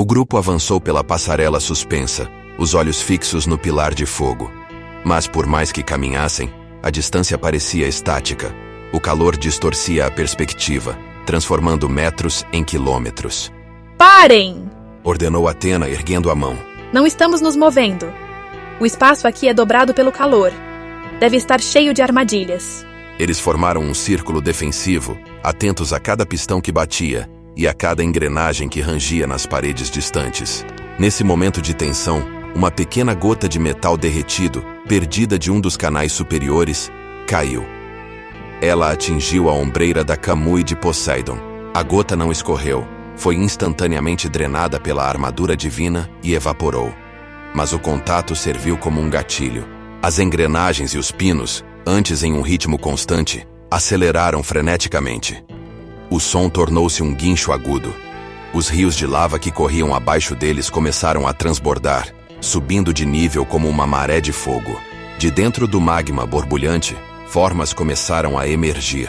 O grupo avançou pela passarela suspensa, os olhos fixos no pilar de fogo. Mas por mais que caminhassem, a distância parecia estática. O calor distorcia a perspectiva, transformando metros em quilômetros. Parem! Ordenou Athena, erguendo a mão. Não estamos nos movendo. O espaço aqui é dobrado pelo calor. Deve estar cheio de armadilhas. Eles formaram um círculo defensivo, atentos a cada pistão que batia e a cada engrenagem que rangia nas paredes distantes. Nesse momento de tensão, uma pequena gota de metal derretido, perdida de um dos canais superiores, caiu. Ela atingiu a ombreira da Kamui de Poseidon. A gota não escorreu, foi instantaneamente drenada pela armadura divina e evaporou. Mas o contato serviu como um gatilho. As engrenagens e os pinos, antes em um ritmo constante, aceleraram freneticamente. O som tornou-se um guincho agudo. Os rios de lava que corriam abaixo deles começaram a transbordar, subindo de nível como uma maré de fogo. De dentro do magma borbulhante, formas começaram a emergir.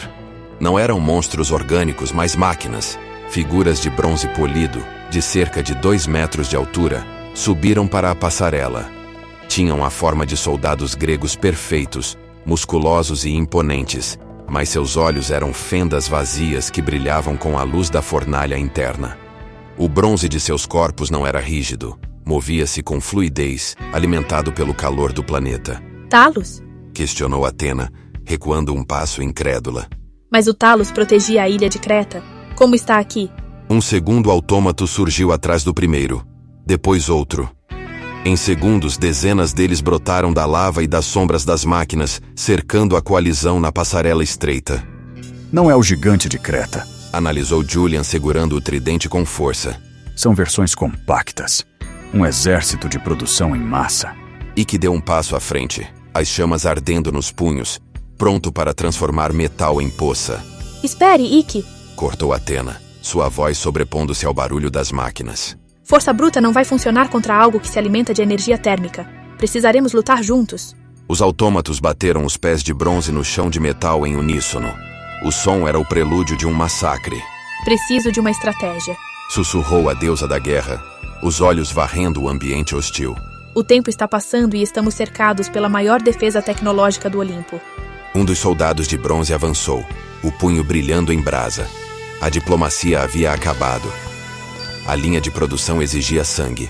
Não eram monstros orgânicos, mas máquinas. Figuras de bronze polido, de cerca de 2 metros de altura, subiram para a passarela. Tinham a forma de soldados gregos perfeitos, musculosos e imponentes, mas seus olhos eram fendas vazias que brilhavam com a luz da fornalha interna. O bronze de seus corpos não era rígido, movia-se com fluidez, alimentado pelo calor do planeta. Talos? Questionou Athena, recuando um passo incrédula. Mas o Talos protegia a ilha de Creta. Como está aqui? Um segundo autômato surgiu atrás do primeiro, depois outro. Em segundos, dezenas deles brotaram da lava e das sombras das máquinas, cercando a coalizão na passarela estreita. Não é o gigante de Creta, analisou Julian segurando o tridente com força. São versões compactas. Um exército de produção em massa. Ikki deu um passo à frente, as chamas ardendo nos punhos, pronto para transformar metal em poça. Espere, Ikki! Cortou Athena, sua voz sobrepondo-se ao barulho das máquinas. Força bruta não vai funcionar contra algo que se alimenta de energia térmica. Precisaremos lutar juntos. Os autômatos bateram os pés de bronze no chão de metal em uníssono. O som era o prelúdio de um massacre. Preciso de uma estratégia. Sussurrou a deusa da guerra, os olhos varrendo o ambiente hostil. O tempo está passando e estamos cercados pela maior defesa tecnológica do Olimpo. Um dos soldados de bronze avançou, o punho brilhando em brasa. A diplomacia havia acabado. A linha de produção exigia sangue.